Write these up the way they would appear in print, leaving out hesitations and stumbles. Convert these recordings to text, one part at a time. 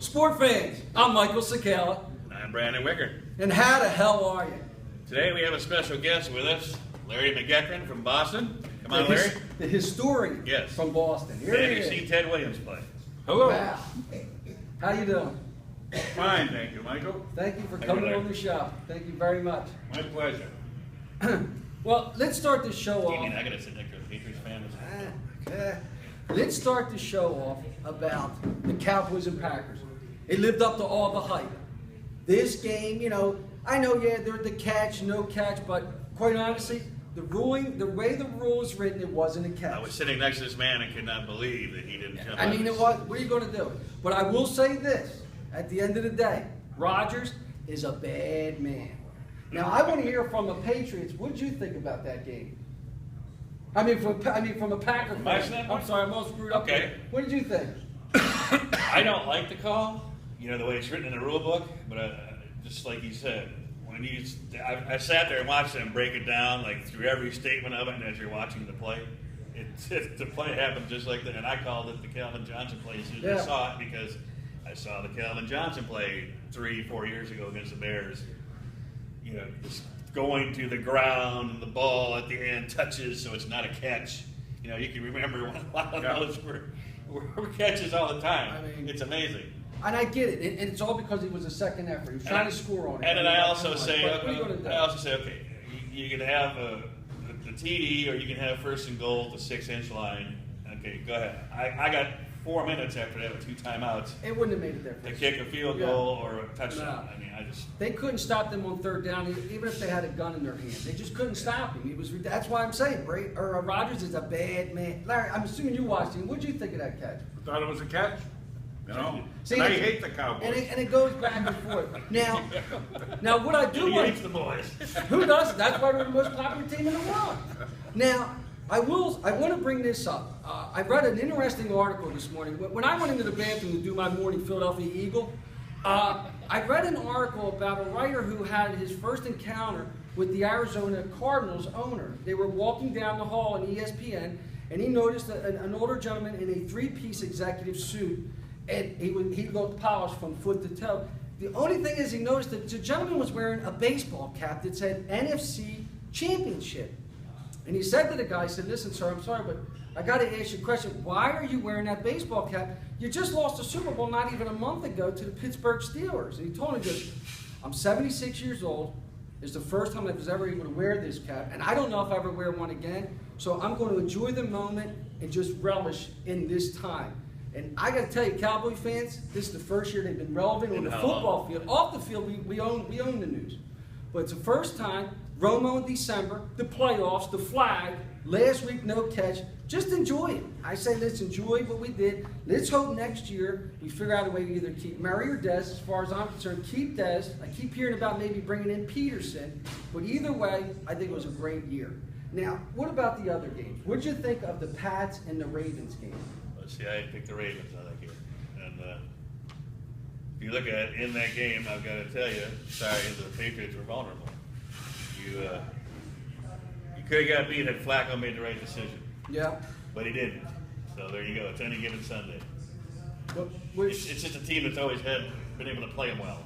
Sport fans, I'm Michael Sakala. I'm Brandon Wicker. And how the hell are you? Today we have a special guest with us, Larry McGeckran from Boston. Come on, Larry. The historian Yes. from Boston. Here Have he you is. seen Ted Williams play? Hello. Wow. How you doing? Fine, thank you, Michael. Thank you for Thank coming you, on the show. Thank you very much. My pleasure. Well, let's start the show Do you off. mean I gotta sit next to a Patriots fan? Let's start the show off about the Cowboys and Packers. It lived up to all the hype. This game, I know, they're the catch, no catch, but quite honestly, the way the rule is written, it wasn't a catch. I was sitting next to this man and could not believe that he didn't come I mean, out. what are you going to do? But I will say this, at the end of the day, Rodgers is a bad man. Now, I want to hear from the Patriots, what did you think about that game? From a Packer My fan. standpoint? I'm sorry, I'm all screwed up. Okay. Here. What did you think? I don't like the call, the way it's written in the rule book, but just like you said, I sat there and watched them break it down, like through every statement of it, and as you're watching the play, the play happened just like that, and I called it the Calvin Johnson play as soon as I saw it, because I saw the Calvin Johnson play 3-4 years ago against the Bears, just going to the ground, and the ball at the end touches, so it's not a catch. You can remember a lot of those were catches all the time. I mean, it's amazing. And I get it, and it's all because he was a second effort. He was trying to score on it. And then I also say, okay, you can have the TD, or you can have first and goal at the 6-inch line. Okay, go ahead. I got 4 minutes after that with 2 timeouts. It wouldn't have made a difference. To kick a field goal or a touchdown. No. They couldn't stop them on third down, even if they had a gun in their hand. They just couldn't stop him. That's why I'm saying, Rodgers is a bad man. Larry, I'm assuming you watched him. What did you think of that catch? I thought it was a catch. See, and I hate the Cowboys. And it goes back and forth. Now what I do He like, hates the boys. who does? That's why we're the most popular team in the world. Now, I want to bring this up. I read an interesting article this morning. When I went into the bathroom to do my morning Philadelphia Eagle, I read an article about a writer who had his first encounter with the Arizona Cardinals owner. They were walking down the hall in ESPN, and he noticed an older gentleman in a 3-piece executive suit, and he looked polished from foot to toe. The only thing is he noticed that the gentleman was wearing a baseball cap that said NFC Championship. And he said to the guy, he said, "Listen, sir, I'm sorry, but I got to ask you a question. Why are you wearing that baseball cap? You just lost the Super Bowl not even a month ago to the Pittsburgh Steelers." And he told him, he goes, "I'm 76 years old. It's the first time I was ever able to wear this cap, and I don't know if I ever wear one again. So I'm going to enjoy the moment and just relish in this time." And I got to tell you, Cowboy fans, this is the first year they've been relevant on the football field. Off the field, we own the news. But it's the first time. Romo in December, the playoffs, the flag, last week no catch. Just enjoy it. I say let's enjoy what we did. Let's hope next year we figure out a way to either keep Murray or Dez. As far as I'm concerned, keep Dez. I keep hearing about maybe bringing in Peterson. But either way, I think it was a great year. Now, what about the other games? What did you think of the Pats and the Ravens game? Well, see, I picked the Ravens on that game. And if you look at in that game, I've got to tell you, the Patriots were vulnerable. You could have got beat if Flacco made the right decision. Yeah. But he didn't. So there you go. It's any given Sunday. It's just a team that's always been able to play them well.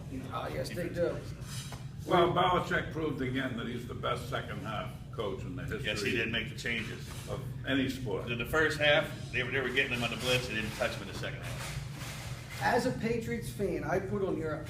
Yes, they do. Well, Belichick proved again that he's the best second-half coach in the history. Yes, he did make the changes. Of any sport. In the first half, they were getting them on the blitz. They didn't touch them in the second half. As a Patriots fan, I put on your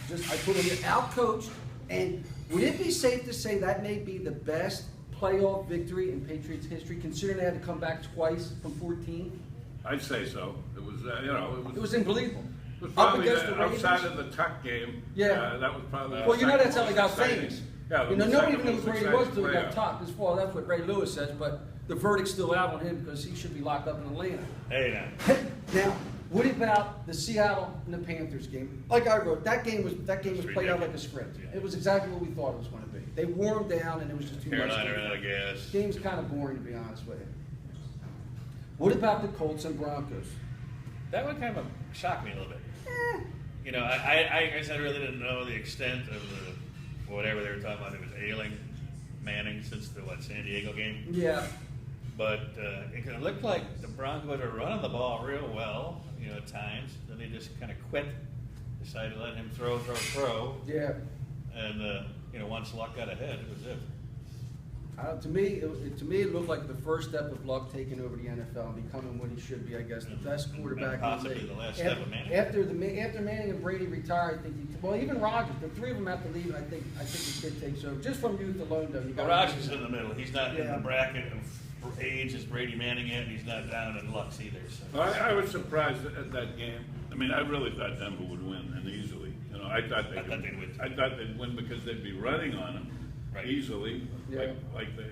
out-coached, and would it be safe to say that may be the best playoff victory in Patriots history, considering they had to come back twice from 14? I'd say so. It was, it was unbelievable. It was probably Up against the Ravens. outside of the Tuck game. That was probably. Well, that's how he got famous. Yeah, nobody even knows where he was until he got playoff. Tuck. That's what Ray Lewis says, but the verdict's still out on him because he should be locked up in Atlanta. Hey, Now, what about the Seattle and the Panthers game? Like I wrote, that game was played out like a script. Yeah. It was exactly what we thought it was going to be. They wore them down, and it was just too much. Carolina ran out of gas. Game's kind of boring, to be honest with you. What about the Colts and Broncos? That one kind of shocked me a little bit. I guess I really didn't know the extent of whatever they were talking about. It was ailing Manning since the San Diego game. Yeah. But it looked like the Broncos were running the ball real well, at times. Then they just kind of quit decided to let him throw. Yeah. And, once Luck got ahead, it was it. To me, it looked like the first step of Luck taking over the NFL and becoming what he should be, I guess, the best quarterback in the Possibly league. the last step of Manning. After Manning and Brady retired, I think even Rodgers, the three of them have to leave, and I think the kid takes over. Just from youth alone, though. Well, Rodgers is in the middle. He's not in the bracket of age as Brady Manning yet, and he's not down in Luck's either. So. I was surprised at that game. I mean, I really thought Denver would win, and easily. I thought they'd win. I thought they'd win because they'd be running on them easily, like the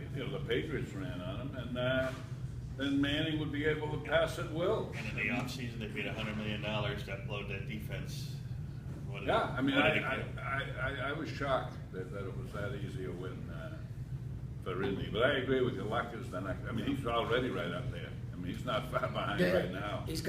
Patriots ran on them, and then Manning would be able to pass at will. And in the offseason, they paid $100 million to upload that defense. I was shocked that it was that easy a win for Indy. But I agree with you. Luck is the next. I mean, he's already right up there. I mean, he's not far behind right now. He's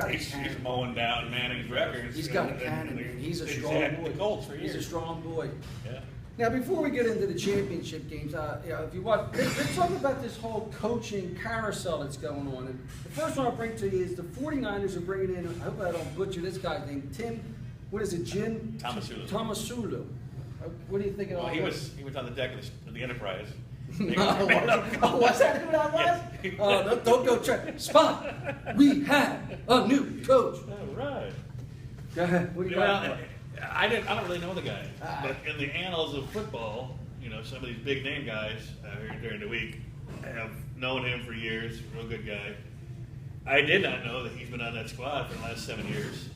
mowing down Manning's records. He's got a cannon. He's a strong boy. The Colts for years. He's a strong boy. Yeah. Now, before we get into the championship games, if you want, let's talk about this whole coaching carousel that's going on. And the first one I'll bring to you is the 49ers are bringing in, I hope I don't butcher this guy's name, Jim Tomasulo. What do you think of all he this? was on the deck of the Enterprise. Was that who that was? Don't go check. Spot, we have a new coach. All right. Go ahead. What do you got? I don't really know the guy, but in the annals of football, some of these big name guys here during the week have known him for years. Real good guy. I did not know that he's been on that squad for the last 7 years.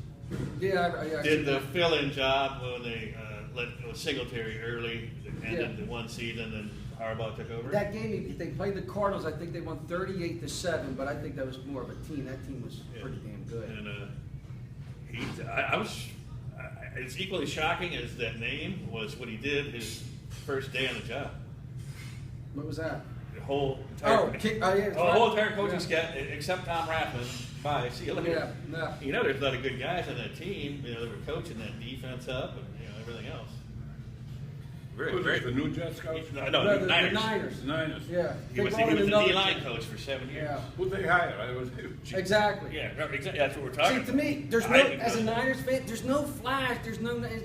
Yeah, did the fill-in job when they let Singletary early, ended the one season, and Harbaugh took over. That game, they played the Cardinals. I think they won 38-7, but I think that was more of a team. That team was pretty damn good. And I was. It's equally shocking as that name was what he did his first day on the job. What was that? The whole entire coaching staff, except Tom Rathman. Bye. See you later. Yeah. There's a lot of good guys on that team. They were coaching that defense up and everything else. Very the new Jets coach? No, the Niners. The Niners. Yeah. He was the D-line coach for 7 years. Yeah. Who'd they hire? Exactly. Yeah, exactly. That's what we're talking about. See, to me, there's no, as a Niners fan, there's no flash.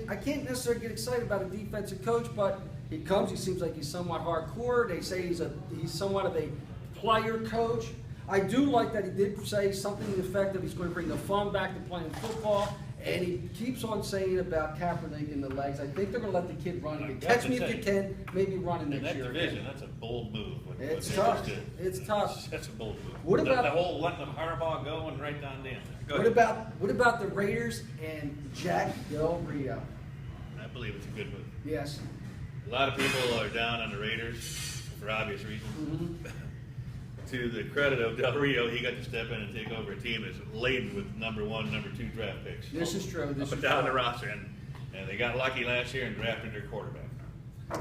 I can't necessarily get excited about a defensive coach, but he comes. He seems like he's somewhat hardcore. They say he's somewhat of a player coach. I do like that he did say something to the effect that he's going to bring the fun back to playing football. And he keeps on saying about Kaepernick in the legs. I think they're going to let the kid run again. Catch me if you can, maybe running next year. In that division, that's a bold move. It's tough. It's tough. That's a bold move. What about the whole letting them Harbaugh go and right down there? What about the Raiders and Jack Del Rio? I believe it's a good move. Yes. A lot of people are down on the Raiders for obvious reasons. Mm-hmm. To the credit of Del Rio, he got to step in and take over a team that's laden with number 1, number 2 draft picks. This is true. Up and down the roster, and they got lucky last year and drafted their quarterback.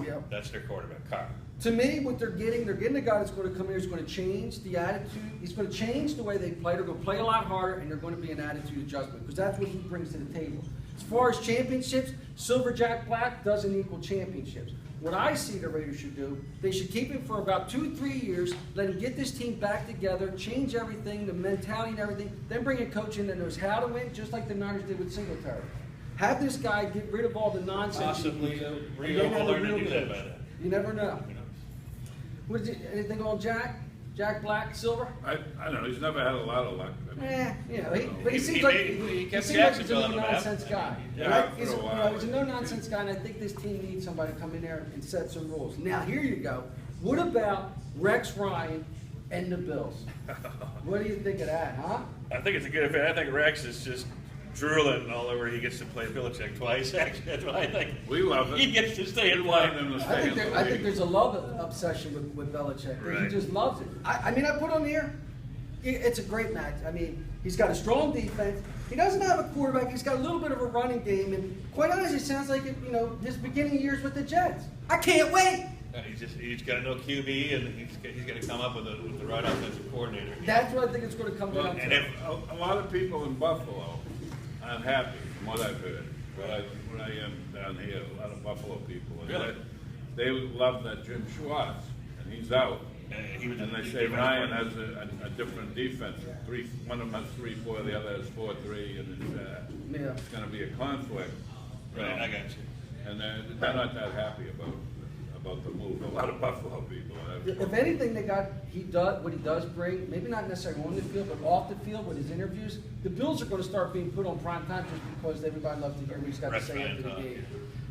Yep. That's their quarterback, Carr. To me, what they're getting a guy that's going to come here who's going to change the attitude. He's going to change the way they play. They're going to play a lot harder, and they're going to be an attitude adjustment because that's what he brings to the table. As far as championships, Silver Jack Black doesn't equal championships. What I see the Raiders should do, they should keep him for about 2-3 years, let him get this team back together, change everything, the mentality and everything, then bring a coach in that knows how to win, just like the Niners did with Singletary. Have this guy get rid of all the nonsense. Possibly Rio will learn to do that by then. You never know. Anything on Jack? Jack Black, Silver? I don't know. He's never had a lot of luck. But he seems like he's a no-nonsense guy. He's a no-nonsense guy, and I think this team needs somebody to come in there and set some rules. Now, here you go. What about Rex Ryan and the Bills? What do you think of that, huh? I think it's a good fit. I think Rex is just drooling all over. He gets to play Belichick twice. Actually, that's what I think. We love it. He gets to stay and play. I think there's a love obsession with Belichick. Right. He just loves it. I mean, I put on here, it's a great match. I mean, he's got a strong defense. He doesn't have a quarterback. He's got a little bit of a running game. And quite honestly, it sounds like, his beginning years with the Jets. I can't wait. He's got no QB, and he's going to come up with the right offensive coordinator. That's what I think it's going to come down to. And a lot of people in Buffalo aren't happy from what I've heard. Where I am down here, a lot of Buffalo people. And really? They love that Jim Schwartz, and he's out. And they say Ryan has a different defense. One of them has 3-4, the other has 4-3, and it's going to be a conflict. Right, I got you. And they're not that happy about the move. A lot of Buffalo people. If anything, what he does bring, maybe not necessarily on the field, but off the field with his interviews, the Bills are going to start being put on prime time just because everybody loves to hear what he's got to say after the game.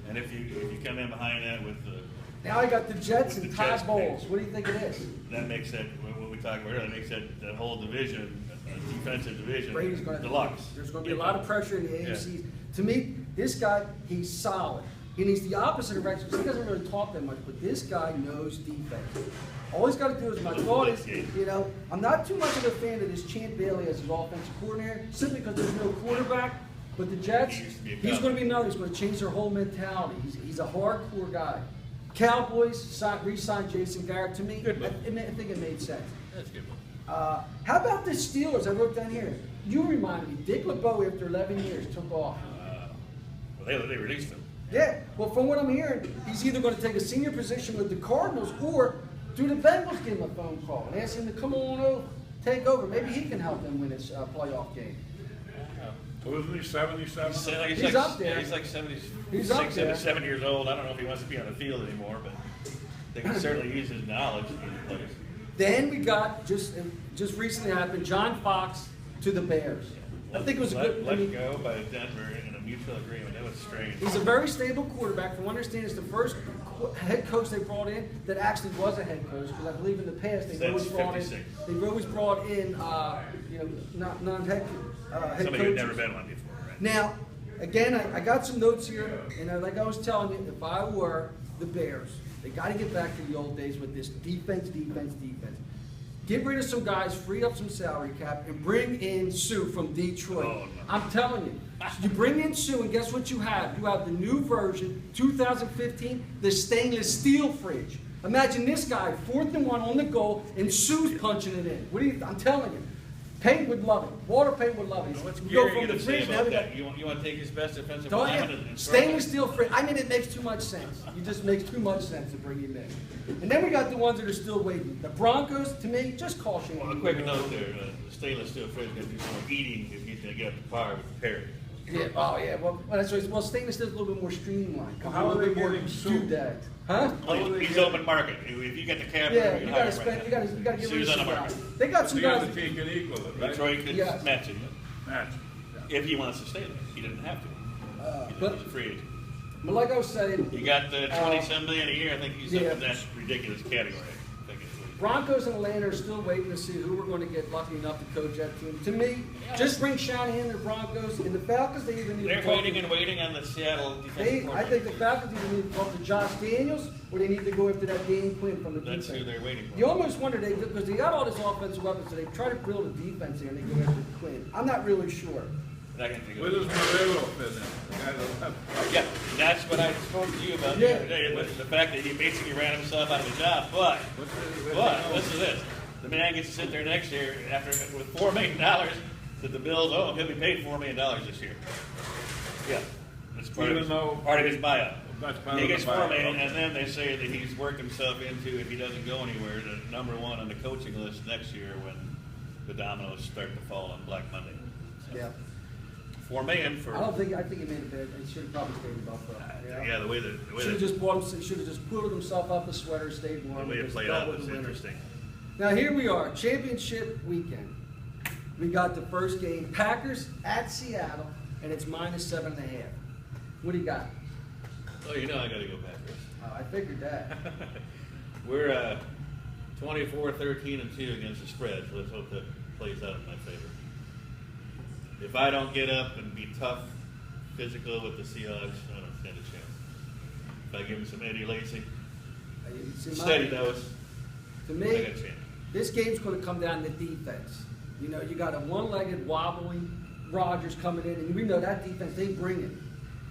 And if you come in behind that with the now I got the Jets and Todd Bowles. What do you think it is? That makes that what we talked about earlier. Makes that whole division, defensive division, Brady's going deluxe. There's going to be a lot of pressure in the AFC. Yeah. To me, this guy, he's solid. And he's the opposite of Rex because he doesn't really talk that much, but this guy knows defense. All he's got to do is, my thought is, I'm not too much of a fan of this Champ Bailey as his offensive coordinator, simply because there's no quarterback. But the Jets, he's going to be another. He's going to change their whole mentality. He's a hardcore guy. Cowboys re-signed Jason Garrett. To me, I think it made sense. That's good. How about the Steelers? I wrote down here. You remind me, Dick LeBeau, after 11 years, took off. Well, they released him. Yeah, well, from what I'm hearing, he's either going to take a senior position with the Cardinals or do the Bengals give him a phone call and ask him to come on over, take over. Maybe he can help them win this playoff game. Wasn't he 77? He's up there. Yeah, he's like 76, He's up there. 77 years old. I don't know if he wants to be on the field anymore, but they can certainly use his knowledge in the place. Then we got, just recently happened, John Fox to the Bears. I think it was a good. Let go by Denver in a mutual agreement. That was strange. He's a very stable quarterback. From what I understand, it's the first head coach they brought in that actually was a head coach. Because I believe in the past they've always brought in non-head head Somebody coaches. who'd never been one before, right? Now, again, I got some notes here, and like I was telling you, if I were the Bears, they got to get back to the old days with this defense. Get rid of some guys, free up some salary cap, and bring in Sue from Detroit. Oh, no. I'm telling you. You bring in Sue, and guess what you have? You have the new version, 2015, the stainless steel fridge. Imagine this guy, 4th and 1 on the goal, and Sue's punching it in. I'm telling you. Payne would love it. Walter Payne would love it. What's You Gary go from going the to say fridge about to that? You want to take his best defensive Don't lineman you? and Stainless steel fridge. I mean, it makes too much sense. It just makes too much sense to bring him in. And then we got the ones that are still waiting. The Broncos, to me, just caution. Well, a quick note there. The stainless steel fridge is going to do some more eating if he's going to get up to par with the Perry. Yeah. Oh, yeah. Well, that's right. Well, stainless steel is a little bit more streamlined. How are they getting doodads? Huh? He's open market. If you get the cap, Yeah, you got to spend. You got to get rid Sue's of on the some market. guys. They got some The other guys. team can equal it, right? Detroit could Yes. match it. Match. If he wants to stay there. He didn't have to. But- He's a free agent. But like I was saying, You got the 20-some million a year. I think he's yeah. up in that ridiculous category. I think it's Broncos and Atlanta are still waiting to see who we're going to get lucky enough to coach that team. To me, just bring Shanahan to the Broncos. And the Falcons, they even need They're to talk waiting and waiting on the Seattle defensive I think the Falcons either need to talk to Josh Daniels or they need to go after that Dan Quinn from the That's defense. who they're waiting for. You almost wonder, because they got all this offensive weapons, so they try to build a defense here and they go after Quinn. I'm not really sure. Not gonna think Where of does it. Marrero fit in? The guy that left. Yeah, that's what I spoke to you about the other day. The fact that he basically ran himself out of the job. But listen to this: the man gets to sit there next year with $4 million that the Bills owe him. He'll be paid $4 million this year. Yeah, that's part of his buyout. That's part He of the gets buyout. $4 million, and then they say that he's worked himself into, if he doesn't go anywhere, the #1 on the coaching list next year when the dominoes start to fall on Black Monday. So, Yeah. $4 million for. I think he made a bad. He should have probably stayed in Buffalo. Yeah, the way Should have just bought him. Should have just pulled himself up a sweater, stayed warm. the way it and played dealt out with was the winter. interesting. Now here we are, championship weekend. We got the first game, Packers at Seattle, and it's -7.5. What do you got? Oh, you know I got to go Packers. I figured that. We're 24-13-2 against the spread, so let's hope that plays out in my favor. If I don't get up and be tough, physical with the Seahawks, I don't stand a chance. If I give them some Eddie Lacy, steady dose, To I me, got a chance. this game's going to come down to defense. You know, you got a one-legged, wobbling Rodgers coming in, and we know that defense, they bring it.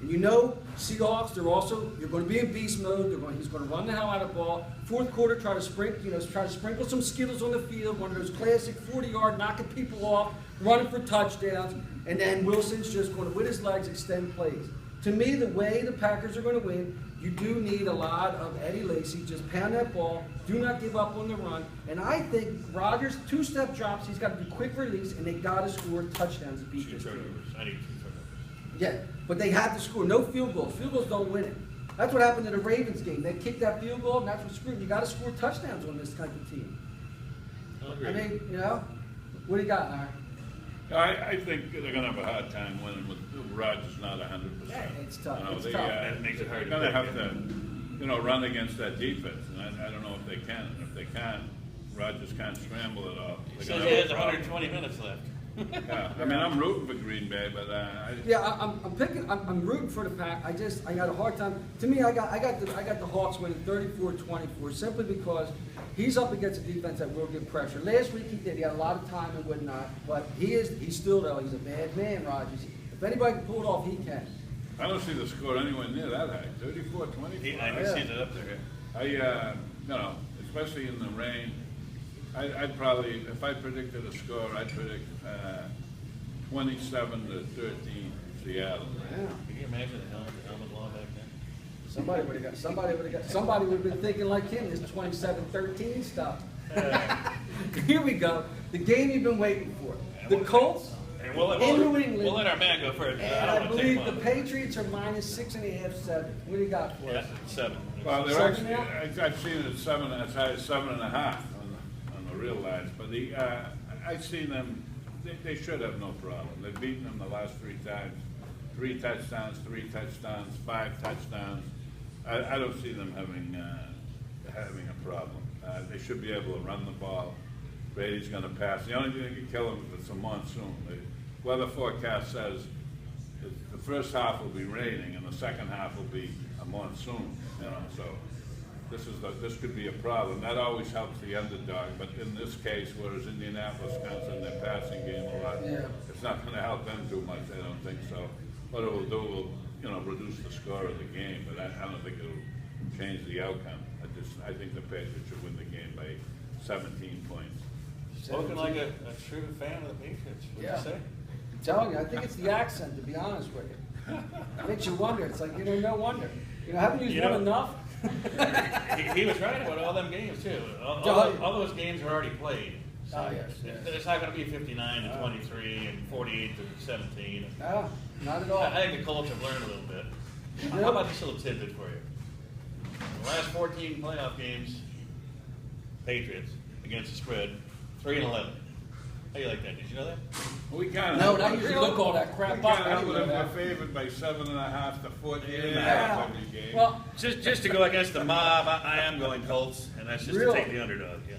And you know, Seahawks, you're going to be in beast mode. He's going to run the hell out of the ball. Fourth quarter, try to sprinkle some Skittles on the field, one of those classic 40-yard, knocking people off, running for touchdowns, and then Wilson's just going to, with his legs, extend plays. To me, the way the Packers are going to win, you do need a lot of Eddie Lacy. Just pound that ball. Do not give up on the run. And I think Rodgers, two-step drops. He's got to do quick release, and they got to score touchdowns to beat this team. I need 2 turnovers. Yeah, but they had to score. No field goals. Field goals don't win it. That's what happened in the Ravens game. They kicked that field goal, and that's what screwed. You got to score touchdowns on this type of team. I mean, what do you got, Larry? I think they're going to have a hard time winning with Rodgers not 100%. Yeah, it's tough. It's tough. That makes it hard. They're going to have to, run against that defense, and I don't know if they can. And if they can't, Rodgers can't scramble it all. He says he has 120 minutes left. Yeah, I mean, I'm rooting for Green Bay, but I'm rooting for the Pack. I got a hard time. To me, I got the Hawks winning 34-24 simply because he's up against a defense that will get pressure. Last week he did. He had a lot of time and whatnot, but he's still though. He's a bad man, Rodgers. If anybody can pull it off, he can. I don't see the score anywhere near that high. 34-24. I see it up there. Especially in the rain. I'd probably, if I predicted a score, I'd predict 27-13 Seattle. Yeah. Can you imagine the helmet law back then? Somebody would have been thinking like him, this 27-13 stuff. Here we go. The game you've been waiting for. The Colts in New England. We'll let our man go first. And I believe the Patriots are -6.5, 7. What do you got for us? 7. Well, they're 7 actually, now? I've seen it at 7, as high as 7.5 on the real lines. But I've seen them. They should have no problem. They've beaten them the last 3 times. 3 touchdowns, 5 touchdowns. I don't see them having a problem. They should be able to run the ball. Brady's going to pass. The only thing that can kill them is it's a monsoon. The weather forecast says the first half will be raining and the second half will be a monsoon. So this could be a problem. That always helps the underdog, but in this case, whereas Indianapolis counts on their passing game a lot, it's not going to help them too much. I don't think so. What it will do will, reduce the score of the game, but I don't think it'll change the outcome. I think the Patriots should win the game by 17 points. Spoken like a true fan of the Patriots. What'd you say? I'm telling you, I think it's the accent, to be honest with you. It makes you wonder. It's like, no wonder. Haven't you won enough? he was right about all them games, too. All those games are already played. So yes. It's not going to be 59-23 and 48-17. No, not at all. I think the Colts have learned a little bit. How about this little tidbit for you? The last 14 playoff games, Patriots against the spread, 3-11. How do you like that? Did you know that? We kind of no, not usually look all that crap up. We're favored by 7.5 to 14.5 every game. Well, just to go against the mob, I am going Colts, and that's just to take the underdog. Yeah.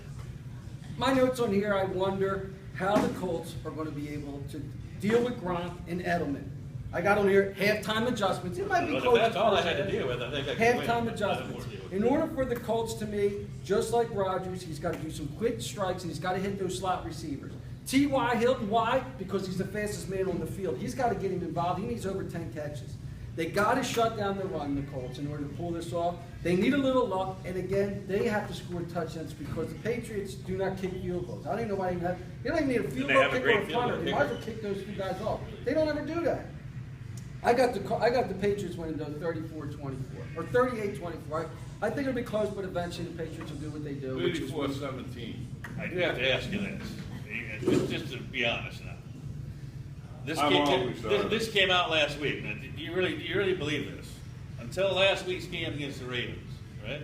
My notes on here, I wonder how the Colts are going to be able to deal with Gronk and Edelman. I got on here halftime adjustments. It might be close. That's all I had to deal with. I think I halftime adjustments. In order for the Colts to me, just like Rodgers, he's got to do some quick strikes and he's got to hit those slot receivers. T.Y. Hilton, why? Because he's the fastest man on the field. He's got to get him involved. He needs over 10 catches. They got to shut down the run, the Colts, in order to pull this off. They need a little luck, and again, they have to score touchdowns because the Patriots do not kick field goals. I don't even know why they don't even need a field goal kicker or a punter. They might as well kick those 2 guys off. They don't ever do that. I got the Patriots winning though 34-24 or 38-24. I think it'll be close, but eventually the Patriots will do what they do. 34-17. I do have to ask you this, just to be honest now. This came out last week. Now, do you really believe this? Until last week's game against the Ravens, right?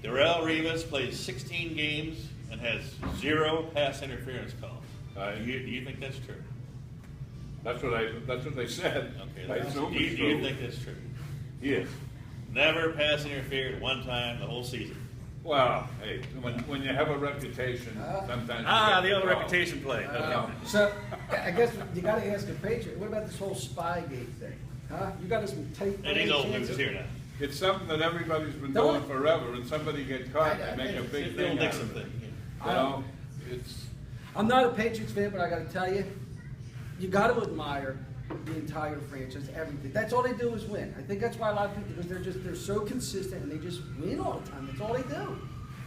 Darrelle Revis plays 16 games and has 0 pass interference calls. Do you think that's true? That's what they said. Okay. Do you think that's true? Yes. Never pass interfered 1 time the whole season. Well, hey, when you have a reputation, sometimes the old reputation play. So I guess you got to ask a Patriot. What about this whole Spygate thing? Huh? You got some tape. And he's old news here now. It's something that everybody's been doing forever, and somebody get caught, they make a big thing out of it. I'm not a Patriots fan, but I got to tell you, you got to admire the entire franchise, everything. That's all they do is win. I think that's why a lot of people, because they're so consistent and they just win all the time. That's all they do.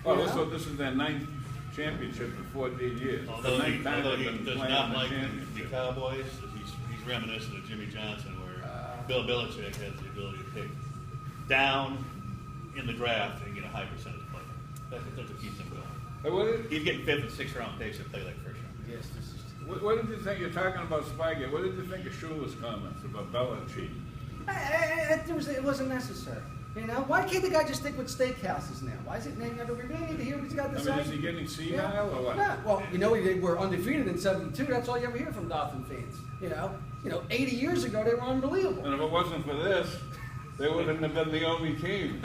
Well, this is their 9th championship in 14 years. Although he does not like the Cowboys, he's reminiscent of Jimmy Johnson, where Bill Belichick has the ability to pick down in the draft and get a high percentage play. That's what keeps him going. He's getting 5th and 6th round picks that play like first round. Yes, What did you think? You're talking about Spygate. What did you think of Shula's comments about Belichick? It wasn't necessary. You know, why can't the guy just stick with steakhouses now? Why is it named after? We really need to hear what he's got to say. Is he getting senile or what? Yeah. Well, you know, they were undefeated in '72. That's all you ever hear from Dolphin fans. You know, 80 years ago they were unbelievable. And if it wasn't for this, they wouldn't have been the only team.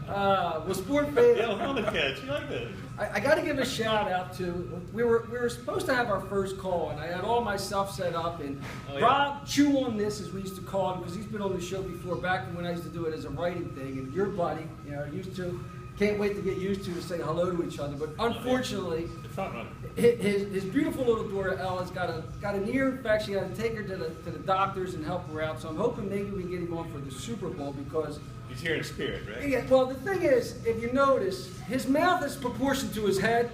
Well, sport fans. Yeah, helmet catch. You like that? I got to give a shout out to. We were supposed to have our first call, and I had all my stuff set up. And Rob, chew on this, as we used to call him, because he's been on the show before, back when I used to do it as a writing thing. And your buddy, you know, used to. Can't wait to get used to say hello to each other. But unfortunately, his beautiful little daughter Ella's got an ear infection. Got to take her to the doctors and help her out. So I'm hoping maybe we can get him on for the Super Bowl because. He's here in spirit, right? Yeah, well, the thing is, if you notice, his mouth is proportioned to his head.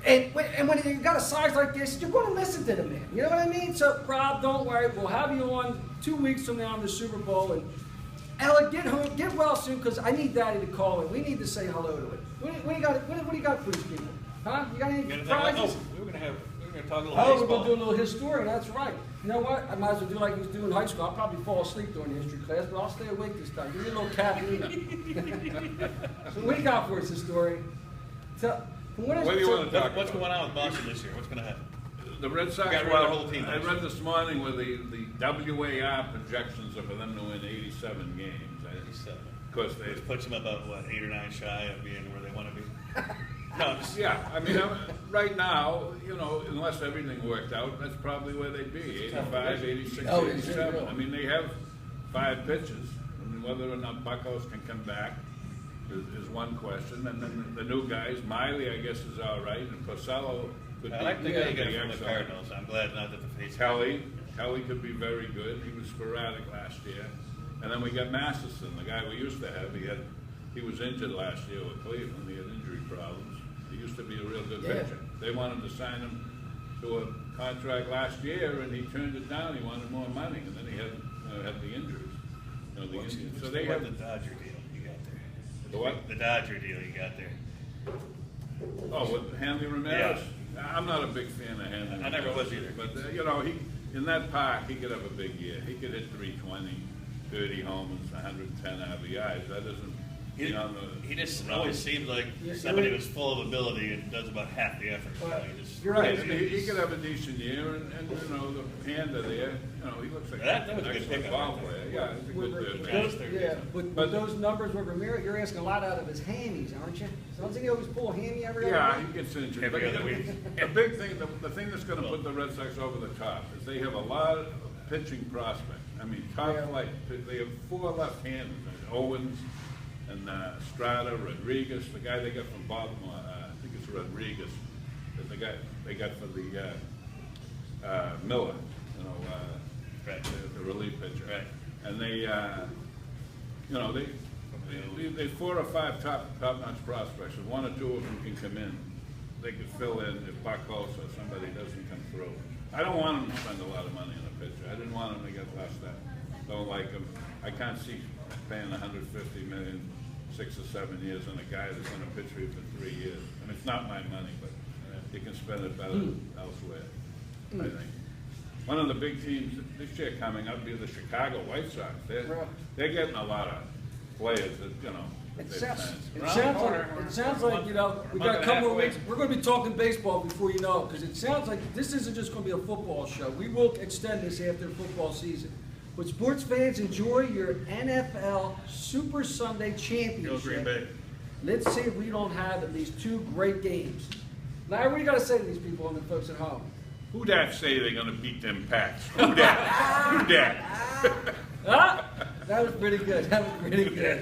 And when you got a size like this, you're going to listen to the man. You know what I mean? So, Rob, don't worry. We'll have you on 2 weeks from now on the Super Bowl. And Ella, get home, get well soon, because I need Daddy to call in. We need to say hello to it. What do you got for these people? Huh? You got any prizes? We're gonna talk a little Oh, baseball. we're going to do a little history. That's right. You know what? I might as well do like he was doing in high school. I'll probably fall asleep during the history class, but I'll stay awake this time. Give me a little caffeine. So what do you got for us, historian? What do you want to talk about? What's going on with Boston this year? What's going to happen? The Red Sox, Got rid of the whole team. I read this morning where the WAR projections are for them to win 87 games. 87. Of course, Which puts them about, 8 or 9 shy of being where they want to be. No, yeah, I mean, right now, you know, unless everything worked out, that's probably where they'd be, 85, 86, 87. I mean, they have 5 pitches. I mean, whether or not Buckles can come back is one question. And then the new guys, Miley, I guess, is all right, and Porcello could be. I like the guy you got from the excellent. Cardinals. I'm glad not that the face. Kelly could be very good. He was sporadic last year. And then we got Masterson, the guy we used to have. He was injured last year with Cleveland. He had injury problems. He used to be a real good pitcher. They wanted to sign him to a contract last year, and he turned it down. He wanted more money, and then he had the injuries. You know, the Indians. So they have the Dodger deal you got there. The what? The Dodger deal you got there. Oh, with Hanley Ramirez? Yeah. I'm not a big fan of Hanley. I never was either. But, you know, in that park, he could have a big year. He could hit 320, 30 homers, 110 RBIs. That isn't... He just always seems like somebody who's full of ability and does about half the effort. You're right. He could have a decent year, and you know, the Panda there, you know, he looks like that was an a good excellent pickup. ball player. Yeah, he's a good third. Yeah, but those numbers with Ramirez, you're asking a lot out of his hammies, aren't you? Sounds like he always pull a hammy every other Yeah, week. he gets injured. Every other week. The big thing, the thing that's going to put the Red Sox over the top is they have a lot of pitching prospects. I mean, top flight. They have 4 left-handers: Owens and Strata, Rodriguez, the guy they got from Baltimore. I think it's Rodriguez. The guy they got for the Miller, you know, Right. the relief pitcher. Right. And they, you know, they 4 or 5 top-notch prospects. If 1 or 2 of them can come in, they could fill in if Buckles or somebody doesn't come through. I don't want them to spend a lot of money on a pitcher. I didn't want them to get less than. Don't like them. I can't see paying $150 million 6 or 7 years on a guy that's going to pitch for you for 3 years. I mean, it's not my money, but you can spend it better elsewhere, I think. One of the big teams this year coming up is the Chicago White Sox. They're getting a lot of players that, you know, It sounds like, you know, we got a couple of weeks. We're going to be talking baseball before you know it, because it sounds like this isn't just going to be a football show. We will extend this after the football season. But sports fans, enjoy your NFL Super Sunday Championship. Go Green Bay. Let's see if we don't have at least 2 great games. Larry, what do you got to say to these people and the folks at home? Who that say they're going to beat them Pats? Who that? Who that? That was pretty good. That was pretty good.